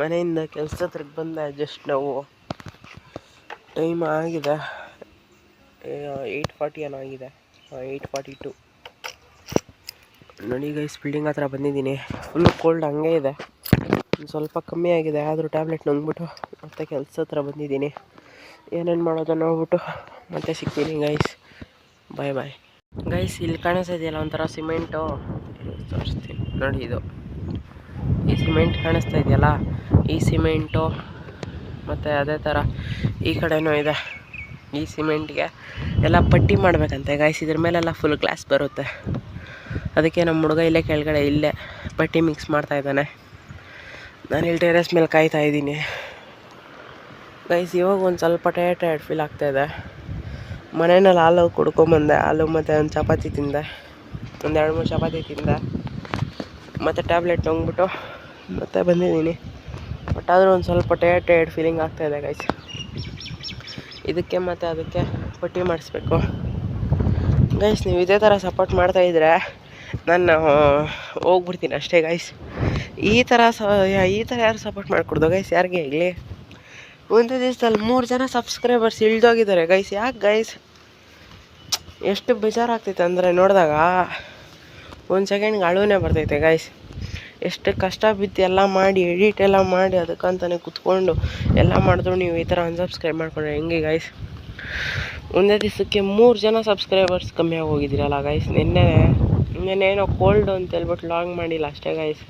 ಮನೆಯಿಂದ ಕೆಲಸ ಹತ್ರಕ್ಕೆ ಬಂದೆ. ಜಸ್ಟ್ ನಾವು ಟೈಮ್ ಆಗಿದೆ 8:40 ಏನೋ ಆಗಿದೆ, 8:42 ನೋಡಿ ಗೈಸ್. ಬಿಲ್ಡಿಂಗ್ ಹತ್ರ ಬಂದಿದ್ದೀನಿ. ಫುಲ್ ಕೋಲ್ಡ್ ಹಂಗೆ ಇದೆ, ಒಂದು ಸ್ವಲ್ಪ ಕಮ್ಮಿ ಆಗಿದೆ. ಆದರೂ ಟ್ಯಾಬ್ಲೆಟ್ ನುಂಗ್ಬಿಟ್ಟು ಮತ್ತೆ ಕೆಲಸ ಹತ್ರ ಬಂದಿದ್ದೀನಿ. ಏನೇನು ಮಾಡೋದು ನೋಡ್ಬಿಟ್ಟು ಮತ್ತೆ ಸಿಗ್ತೀನಿ ಗೈಸ್. ಬಾಯ್ ಬಾಯ್ ಗೈಸ್. ಇಲ್ಲಿ ಕಾಣಿಸ್ತಾ ಇದೆಯಲ್ಲ ಒಂಥರ ಸಿಮೆಂಟು, ತೋರಿಸ್ತೀನಿ ನೋಡಿ. ಇದು ಈ ಸಿಮೆಂಟ್ ಕಾಣಿಸ್ತಾ ಇದೆಯಲ್ಲ, ಈ ಸಿಮೆಂಟು ಮತ್ತು ಅದೇ ಥರ ಈ ಕಡೆನೂ ಇದೆ. ಈ ಸಿಮೆಂಟ್ಗೆ ಎಲ್ಲ ಪಟ್ಟಿ ಮಾಡಬೇಕಂತೆ ಗೈಸ್. ಇದ್ರ ಮೇಲೆಲ್ಲ ಫುಲ್ ಗ್ಲಾಸ್ ಬರುತ್ತೆ. ಅದಕ್ಕೆ ನಮ್ಮ ಹುಡುಗ ಇಲ್ಲೇ ಕೆಳಗಡೆ ಇಲ್ಲೇ ಪಟ್ಟಿ ಮಿಕ್ಸ್ ಮಾಡ್ತಾ ಇದ್ದಾನೆ. ನಾನು ಇಲ್ಲಿ ಟೆರೆಸ್ ಮೇಲೆ ಕಾಯ್ತಾ ಇದ್ದೀನಿ ಗೈಸ್. ಇವಾಗ ಒಂದು ಸ್ವಲ್ಪ ಟಯರ್ಡ್ ಫೀಲ್ ಆಗ್ತಾಯಿದೆ. ಮನೆಯಲ್ಲಿ ಹಾಲು ಕುಡ್ಕೊಂಬಂದೆ, ಹಾಲು ಮತ್ತು ಒಂದು ಚಪಾತಿ ತಿಂದೆ, ಒಂದು 2-3 ಚಪಾತಿ ತಿಂದೆ, ಮತ್ತು ಟ್ಯಾಬ್ಲೆಟ್ ನುಂಗ್ಬಿಟ್ಟು ಮತ್ತೆ ಬಂದಿದ್ದೀನಿ. ಬಟ್ ಆದರೂ ಒಂದು ಸ್ವಲ್ಪ ಟಯರ್ಡ್ ಫೀಲಿಂಗ್ ಆಗ್ತಾಯಿದೆ ಗೈಸ್. ಇದಕ್ಕೆ ಮತ್ತು ಅದಕ್ಕೆ ಪಟ್ಟಿ ಮಾಡಿಸ್ಬೇಕು ಗೈಸ್. ನೀವು ಇದೇ ಥರ ಸಪೋರ್ಟ್ ಮಾಡ್ತಾಯಿದ್ರೆ ನಾನು ಹೋಗ್ಬಿಡ್ತೀನಿ ಅಷ್ಟೇ ಗೈಸ್. ಈ ಥರ ಯಾರು ಸಪೋರ್ಟ್ ಮಾಡಿಕೊಡ್ದು ಗೈಸ್? ಯಾರಿಗೆ ಆಗಲಿ ಒಂದು ದಿವಸದಲ್ಲಿ 3 ಜನ ಸಬ್ಸ್ಕ್ರೈಬರ್ಸ್ ಇಳ್ದೋಗಿದ್ದಾರೆ ಗೈಸ್. ಯಾಕೆ ಗೈಸ್? ಎಷ್ಟು ಬೇಜಾರಾಗ್ತೈತೆ ಅಂದರೆ ನೋಡಿದಾಗ ಒಂದು ಸೆಕೆಂಡ್ಗೆ ಅಳುವೇ ಬರ್ತೈತೆ ಗೈಸ್. ಎಷ್ಟು ಕಷ್ಟ ಬಿದ್ದು ಎಲ್ಲ ಮಾಡಿ ಎಡಿಟ್ ಎಲ್ಲ ಮಾಡಿ ಅದಕ್ಕಂತಲೇ ಕುತ್ಕೊಂಡು ಎಲ್ಲ ಮಾಡಿದ್ರು ನೀವು ಈ ಥರ ಅನ್ಸಬ್ಸ್ಕ್ರೈಬ್ ಮಾಡ್ಕೊಂಡ್ರೆ ಹೆಂಗೆ ಗೈಸ್? ಒಂದೇ ದಿವಸಕ್ಕೆ 3 ಜನ ಸಬ್ಸ್ಕ್ರೈಬರ್ಸ್ ಕಮ್ಮಿ ಆಗೋಗಿದ್ದೀರಲ್ಲ ಗೈಸ್. ನೆನ್ನೇನೋ ಕೋಲ್ಡು ಅಂತ ಹೇಳ್ಬಿಟ್ಟು ಲಾಂಗ್ ಮಾಡಿಲ್ಲ ಅಷ್ಟೇ ಗೈಸ್.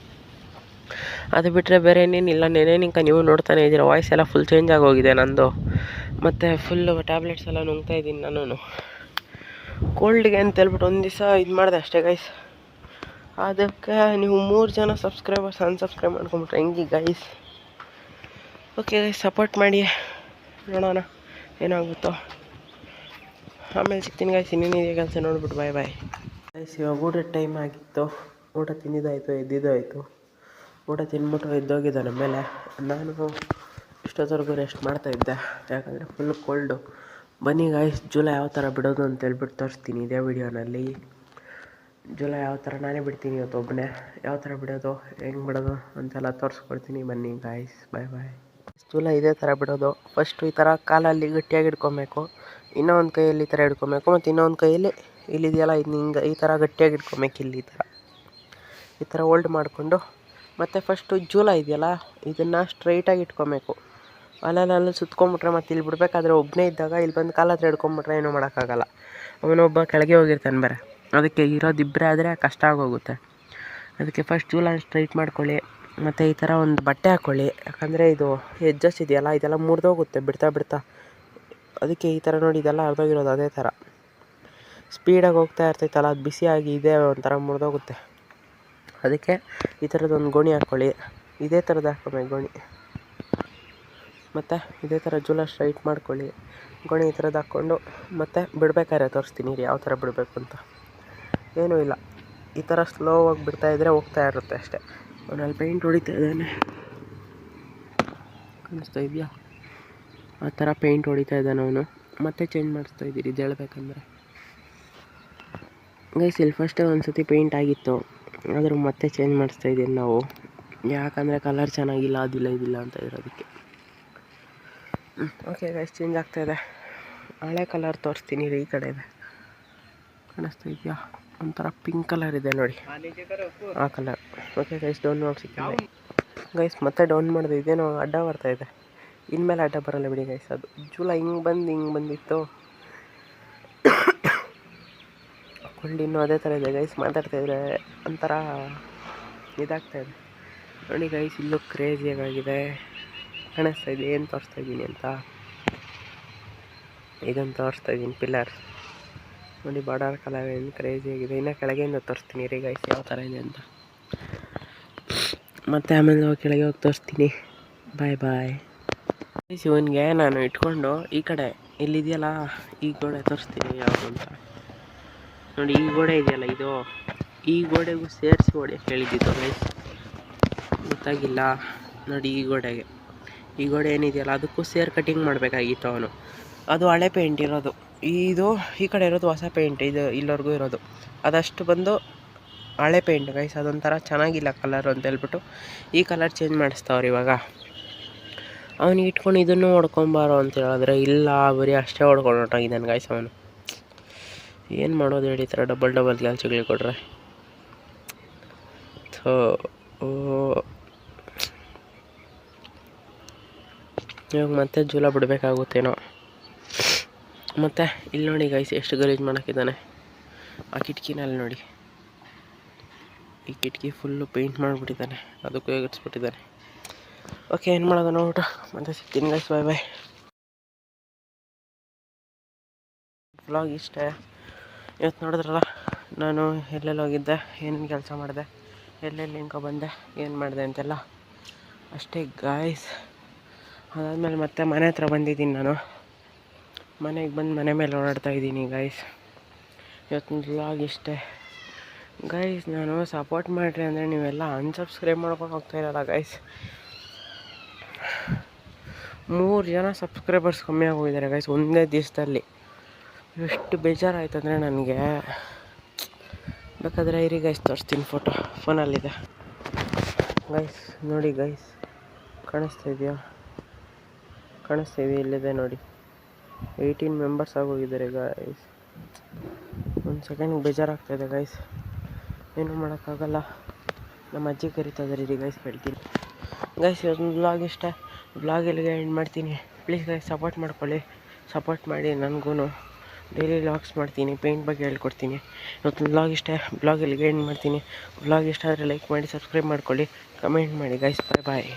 ಅದು ಬಿಟ್ಟರೆ ಬೇರೆ ಏನೇನಿಲ್ಲ. ನೆನೇನಿಂಕ ನೀವು ನೋಡ್ತಾನೆ ಇದ್ದೀರ, ವಾಯ್ಸ್ ಎಲ್ಲ ಫುಲ್ ಚೇಂಜ್ ಆಗೋಗಿದೆ ನಂದು. ಮತ್ತು ಫುಲ್ಲು ಟ್ಯಾಬ್ಲೆಟ್ಸ್ ಎಲ್ಲ ನುಂಗ್ತಾ ಇದ್ದೀನಿ ನಾನು ಕೋಲ್ಡ್ಗೆ ಅಂತ ಹೇಳ್ಬಿಟ್ಟು. ಒಂದು ದಿವಸ ಇದು ಮಾಡಿದೆ ಅಷ್ಟೇ ಗೈಸ್. ಅದಕ್ಕೆ ನೀವು 3 ಜನ ಸಬ್ಸ್ಕ್ರೈಬರ್ಸ್ ಅನ್ಸಬ್ಸ್ಕ್ರೈಬ್ ಮಾಡ್ಕೊಂಬಿಟ್ರೆ ಹೆಂಗೆ ಗೈಸ್? ಓಕೆ ಗೈಸ್, ಸಪೋರ್ಟ್ ಮಾಡಿ, ನೋಡೋಣ ಏನಾಗುತ್ತೋ. ಆಮೇಲೆ ಸಿಗ್ತೀನಿ ಗೈಸ್. ಇನ್ನೇನಿದೆ ಕೆಲಸ ನೋಡ್ಬಿಟ್ಟು ಬಾಯ್ ಬಾಯ್ ಗೈಸ್. ಇವಾಗ ಊಟದ ಟೈಮ್ ಆಗಿತ್ತು. ಊಟ ತಿಂದಿದ್ದಾಯಿತು, ಎದ್ದಿದ್ದಾಯಿತು. ಊಟ ತಿಂದ್ಬಿಟ್ಟು ಎದ್ದೋಗಿದ್ದಾನೆ ಮೇಲೆ. ನಾನು ಇಷ್ಟೊತ್ತವರೆಗೂ ರೆಸ್ಟ್ ಮಾಡ್ತಾಯಿದ್ದೆ, ಯಾಕಂದರೆ ಫುಲ್ ಕೋಲ್ಡು. ಬನ್ನಿ ಗೈಸ್, ಜುಲೈ ಯಾವ ಥರ ಬಿಡೋದು ಅಂತ ಹೇಳ್ಬಿಟ್ಟು ತೋರಿಸ್ತೀನಿ ಇದೇ ವಿಡಿಯೋನಲ್ಲಿ. ಜುಲೈ ಯಾವ ಥರ ನಾನೇ ಬಿಡ್ತೀನಿ ಇವತ್ತು ಒಬ್ಬನೇ. ಯಾವ ಥರ ಬಿಡೋದು, ಹೆಂಗೆ ಬಿಡೋದು ಅಂತೆಲ್ಲ ತೋರಿಸ್ಕೊಡ್ತೀನಿ. ಬನ್ನಿ ಗಾಯ್ಸ್, ಬಾಯ್ ಬಾಯ್. ಜುಲೈ ಇದೇ ಥರ ಬಿಡೋದು. ಫಸ್ಟು ಈ ಥರ ಕಾಲಲ್ಲಿ ಗಟ್ಟಿಯಾಗಿ ಹಿಡ್ಕೊಬೇಕು, ಇನ್ನೂ ಒಂದು ಕೈಯಲ್ಲಿ ಈ ಥರ ಹಿಡ್ಕೊಬೇಕು, ಮತ್ತು ಇನ್ನೊಂದು ಕೈಯಲ್ಲಿ ಇಲ್ಲಿದೆಯಲ್ಲ ಇದು ಹಿಂಗೆ ಈ ಥರ ಗಟ್ಟಿಯಾಗಿ ಹಿಡ್ಕೊಬೇಕು. ಇಲ್ಲಿ ಈ ಥರ ಹೋಲ್ಡ್ ಮಾಡಿಕೊಂಡು ಮತ್ತು ಫಸ್ಟು ಜೂಲ ಇದೆಯಲ್ಲ ಇದನ್ನು ಸ್ಟ್ರೈಟಾಗಿ ಇಟ್ಕೊಬೇಕು. ಅಲ್ಲಲ್ಲಿ ಸುತ್ಕೊಂಬಿಟ್ರೆ ಮತ್ತು ಇಲ್ಲಿ ಬಿಡಬೇಕಾದ್ರೆ ಒಬ್ಬನೇ ಇದ್ದಾಗ ಇಲ್ಲಿ ಬಂದು ಕಾಲ ಹತ್ರ ಹಿಡ್ಕೊಂಬಿಟ್ರೆ ಏನೂ ಮಾಡೋಕ್ಕಾಗಲ್ಲ. ಅವನೊಬ್ಬ ಕೆಳಗೆ ಹೋಗಿರ್ತಾನೆ ಬೇರೆ. ಅದಕ್ಕೆ ಇರೋದಿಬ್ಬರೇ ಆದರೆ ಕಷ್ಟ ಆಗೋಗುತ್ತೆ. ಅದಕ್ಕೆ ಫಸ್ಟ್ ಜೂಲನ್ನು ಸ್ಟ್ರೈಟ್ ಮಾಡ್ಕೊಳ್ಳಿ. ಮತ್ತು ಈ ಥರ ಒಂದು ಬಟ್ಟೆ ಹಾಕ್ಕೊಳ್ಳಿ, ಯಾಕಂದರೆ ಇದು ಎಡ್ಜಸ್ ಇದೆಯಲ್ಲ ಇದೆಲ್ಲ ಮುರಿದೋಗುತ್ತೆ ಬಿಡ್ತಾ. ಅದಕ್ಕೆ ಈ ಥರ ನೋಡಿ, ಇದೆಲ್ಲ ಅರ್ಧೋಗಿರೋದು. ಅದೇ ಥರ ಸ್ಪೀಡಾಗಿ ಹೋಗ್ತಾ ಇರ್ತೈತಲ್ಲ, ಅದು ಬಿಸಿಯಾಗಿ ಇದೇ ಒಂಥರ ಮುರಿದೋಗುತ್ತೆ. ಅದಕ್ಕೆ ಈ ಥರದೊಂದು ಗೋಣಿ ಹಾಕ್ಕೊಳ್ಳಿ. ಇದೇ ಥರದ್ದು ಹಾಕ್ಕೊಬೇಕು ಗೋಣಿ. ಮತ್ತು ಇದೇ ಥರ ಜೂಲ ಸ್ಟ್ರೈಟ್ ಮಾಡ್ಕೊಳ್ಳಿ. ಗೋಣಿ ಈ ಥರದ್ದು ಹಾಕ್ಕೊಂಡು ಮತ್ತು ಬಿಡಬೇಕಾದ್ರೆ ತೋರಿಸ್ತೀನಿ ರೀ ಯಾವ ಥರ ಬಿಡಬೇಕು ಅಂತ. ಏನೂ ಇಲ್ಲ, ಈ ಥರ ಸ್ಲೋವಾಗಿ ಬಿಡ್ತಾಯಿದ್ರೆ ಹೋಗ್ತಾ ಇರುತ್ತೆ ಅಷ್ಟೇ. ಅವನಲ್ಲಿ ಪೇಂಟ್ ಹೊಡಿತಾ ಇದ್ದಾನೆ, ಕಾಣಿಸ್ತಾ ಇದೆಯಾ? ಆ ಥರ ಪೇಂಟ್ ಹೊಡಿತಾ ಇದ್ದಾನೆ ಅವನು. ಮತ್ತೆ ಚೇಂಜ್ ಮಾಡಿಸ್ತಾ ಇದ್ದೀರಿ ಇದು ಹೇಳ್ಬೇಕಂದ್ರೆ ಗೈಸ್. ಇಲ್ಲಿ ಫಸ್ಟೇ ಒಂದು ಸತಿ ಪೇಂಟ್ ಆಗಿತ್ತು, ಆದರೂ ಮತ್ತೆ ಚೇಂಜ್ ಮಾಡಿಸ್ತಾ ಇದ್ದೀನಿ ನಾವು. ಯಾಕಂದರೆ ಕಲರ್ ಚೆನ್ನಾಗಿಲ್ಲ, ಇದಿಲ್ಲ ಅಂತ ಇರೋದಕ್ಕೆ. ಓಕೆ ಗೈಸ್, ಚೇಂಜ್ ಆಗ್ತಾಯಿದೆ. ಹಳೆ ಕಲರ್ ತೋರಿಸ್ತೀನಿ ರೀ. ಈ ಕಡೆ ಇದೆ, ಕಾಣಿಸ್ತಾ ಇದೆಯಾ? ಒಂಥರ ಪಿಂಕ್ ಕಲರ್ ಇದೆ ನೋಡಿ, ಆ ಕಲರ್. ಓಕೆ ಗೈಸ್, ಡೌನ್ ಮಾಡಿ ಸಿಗ್ತೀನಿ ಗೈಸ್. ಮತ್ತೆ ಡೌನ್ ಮಾಡಿದೆ. ಇದೇನೋ ಅಡ್ಡ ಬರ್ತಾಯಿದೆ. ಇನ್ಮೇಲೆ ಅಡ್ಡ ಬರೋಲ್ಲ ಬಿಡಿ ಗೈಸ್. ಅದು ಜೂಲ ಹಿಂಗೆ ಬಂದಿತ್ತು. ಕೋಲ್ಡ್ ಇನ್ನೂ ಅದೇ ಥರ ಇದೆ ಗೈಸ್. ಮಾತಾಡ್ತಾಯಿದ್ರೆ ಒಂಥರ ಇದಾಗ್ತಾಯಿದೆ ನೋಡಿ ಗೈಸ್. ಇಲ್ಲೂ ಕ್ರೇಜಿಯಾಗಿದೆ, ಕಾಣಿಸ್ತಾ ಇದೆ ಏನು ತೋರಿಸ್ತಾ ಇದ್ದೀನಿ ಅಂತ. ಇದನ್ನು ತೋರಿಸ್ತಾ ಇದ್ದೀನಿ ಪಿಲ್ಲರ್ ನೋಡಿ, ಬಾರ್ಡರ್ ಕಲರ್ ಏನು ಕ್ರೇಜಿಯಾಗಿದೆ. ಇನ್ನು ಕೆಳಗೆಯಿಂದ ತೋರಿಸ್ತೀನಿ ರೀ ಗೈಸ್ ಯಾವ ಥರ ಇದೆ ಅಂತ. ಮತ್ತು ಆಮೇಲೆ ಕೆಳಗೆ ಹೋಗಿ ತೋರಿಸ್ತೀನಿ. ಬಾಯ್ ಬಾಯ್ ಗೈಸ್. ಇವನಿಗೆ ನಾನು ಇಟ್ಕೊಂಡು ಈ ಕಡೆ ಇಲ್ಲಿದೆಯಲ್ಲ ಈ ಗೋಡೆ ತೋರಿಸ್ತೀನಿ ಯಾವುದು ಅಂತ ನೋಡಿ. ಈ ಗೋಡೆ ಇದೆಯಲ್ಲ, ಇದು ಈ ಗೋಡೆಗೂ ಸೇರಿಸಿ ಹೊಡೆಯೋಕ್ಕೆ ಹೇಳಿದ್ದಿತ್ತು ಗೈಸ್, ಗೊತ್ತಾಗಿಲ್ಲ ನೋಡಿ. ಈ ಗೋಡೆ ಏನಿದೆಯಲ್ಲ ಅದಕ್ಕೂ ಸೇರ್ ಕಟಿಂಗ್ ಮಾಡಬೇಕಾಗಿತ್ತು ಅವನು. ಅದು ಹಳೆ ಪೇಂಟ್ ಇರೋದು, ಇದು ಈ ಕಡೆ ಇರೋದು ಹೊಸ ಪೇಂಟ್. ಇದು ಇಲ್ಲಿವರೆಗೂ ಇರೋದು ಅದಷ್ಟು ಬಂದು ಹಳೆ ಪೇಂಟ್ ಗೈಸ್. ಅದೊಂಥರ ಚೆನ್ನಾಗಿಲ್ಲ ಕಲರ್ ಅಂತ ಹೇಳ್ಬಿಟ್ಟು ಈ ಕಲರ್ ಚೇಂಜ್ ಮಾಡಿಸ್ತಾವ್ರು ಇವಾಗ. ಅವನಿಗೆ ಇಟ್ಕೊಂಡು ಇದನ್ನು ಹೊಡ್ಕೊಂಬಾರೋ ಅಂತ ಹೇಳಿದ್ರೆ ಇಲ್ಲ, ಬರೀ ಅಷ್ಟೇ ಹೊಡ್ಕೊಂಡು ಹೊರಟೋಗಿದ್ದಾನೆ ಗಾಯ್ಸ್ ಅವನು. ಏನು ಮಾಡೋದು ಹೇಳಿ, ಈ ಥರ ಡಬಲ್ ಕೆಲಸಗಳಿಗೆ ಕೊಟ್ರೆ. ಥೋ ಇವಾಗ ಮತ್ತೆ ಜೂಲ ಬಿಡಬೇಕಾಗುತ್ತೇನೋ. ಮತ್ತು ಇಲ್ಲಿ ನೋಡಿ ಗೈಸ್ ಎಷ್ಟು ಗಲೀಜು ಮಾಡೋಕ್ಕಿದ್ದಾನೆ. ಆ ಕಿಟಕಿನಲ್ಲಿ ನೋಡಿ, ಈ ಕಿಟಕಿ ಫುಲ್ಲು ಪೇಂಟ್ ಮಾಡಿಬಿಟ್ಟಿದ್ದಾನೆ, ಅದಕ್ಕೂ ಎಗರ್ಸ್ಬಿಟ್ಟಿದ್ದಾನೆ. ಓಕೆ, ಏನು ಮಾಡೋದು ನೋಡ್ಬಿಟ್ಟು ಮತ್ತೆ ಸಿಗ್ತೀನಿ ಗೈಸ್, ಬಾಯ್ ಬಾಯ್. ವ್ಲಾಗ್ ಇಷ್ಟೇ. ಇವತ್ತು ನೋಡಿದ್ರಲ್ಲ ನಾನು ಎಲ್ಲೆಲ್ಲಿ ಹೋಗಿದ್ದೆ, ಏನೇನು ಕೆಲಸ ಮಾಡಿದೆ, ಎಲ್ಲೆಲ್ಲಿ ಇಂಕೊ ಬಂದೆ, ಏನು ಮಾಡಿದೆ ಅಂತೆಲ್ಲ ಅಷ್ಟೇ ಗಾಯ್ಸ್. ಅದಾದಮೇಲೆ ಮತ್ತೆ ಮನೆ ಹತ್ರ ಬಂದಿದ್ದೀನಿ. ನಾನು ಮನೆಗೆ ಬಂದು ಮನೆ ಮೇಲೆ ಓಡಾಡ್ತಾಯಿದ್ದೀನಿ ಗಾಯ್ಸ್. ಇವತ್ತಿನ ವ್ಲಾಗ್ ಇಷ್ಟೇ ಗೈಸ್. ನಾನು ಸಪೋರ್ಟ್ ಮಾಡಿರಿ ಅಂದರೆ ನೀವೆಲ್ಲ ಅನ್ಸಬ್ಸ್ಕ್ರೈಬ್ ಮಾಡ್ಕೊಂಡು ಹೋಗ್ತಾಯಿರಲ್ಲ ಗೈಸ್. 3 ಜನ ಸಬ್ಸ್ಕ್ರೈಬರ್ಸ್ ಕಮ್ಮಿ ಆಗೋಗಿದ್ದಾರೆ ಗೈಸ್ ಒಂದೇ ದಿವಸದಲ್ಲಿ. ಎಷ್ಟು ಬೇಜಾರಾಯ್ತು ಅಂದರೆ ನನಗೆ. ಬೇಕಾದರೆ ಇರಿ ಗೈಸ್ ತೋರಿಸ್ತೀನಿ, ಫೋನಲ್ಲಿದೆ ಗೈಸ್. ನೋಡಿ ಗೈಸ್, ಕಾಣಿಸ್ತಾ ಇಲ್ಲಿದೆ ನೋಡಿ. 18 ಮೆಂಬರ್ಸ್ ಆಗೋಗಿದ್ದಾರೆ ಗೈಸ್. ಒಂದು ಸೆಕೆಂಡ್ ಬೇಜಾರಾಗ್ತಾಯಿದೆ ಗೈಸ್, ಏನೂ ಮಾಡೋಕ್ಕಾಗಲ್ಲ. ನಮ್ಮ ಅಜ್ಜಿ ಕರಿತಾ ಇದ್ದಾರೆ, ಇರಿ ಗೈಸ್ ಹೇಳ್ತೀನಿ ಗೈಸ್. ಇವತ್ತೊಂದು ವ್ಲಾಗ್ ಇಷ್ಟ. ವ್ಲಾಗ್ ಎಲ್ಲಿಗೆ ಎಂಡ್ ಮಾಡ್ತೀನಿ. ಪ್ಲೀಸ್ ಗೈಸ್ ಸಪೋರ್ಟ್ ಮಾಡ್ಕೊಳ್ಳಿ, ಸಪೋರ್ಟ್ ಮಾಡಿ. ನನಗೂ ಡೈಲಿ ವ್ಲಾಗ್ಸ್ ಮಾಡ್ತೀನಿ, ಪೇಂಟ್ ಬಗ್ಗೆ ಹೇಳ್ಕೊಡ್ತೀನಿ. ಇವತ್ತೊಂದು ವ್ಲಾಗ್ ಇಷ್ಟ. ವ್ಲಾಗ್ ಎಲ್ಲಿಗೆ ಎಂಡ್ ಮಾಡ್ತೀನಿ. ವ್ಲಾಗ್ ಇಷ್ಟ ಆದರೆ ಲೈಕ್ ಮಾಡಿ, ಸಬ್ಸ್ಕ್ರೈಬ್ ಮಾಡ್ಕೊಳ್ಳಿ, ಕಮೆಂಟ್ ಮಾಡಿ ಗೈಸ್. ಬಾಯ್ ಬಾಯ್.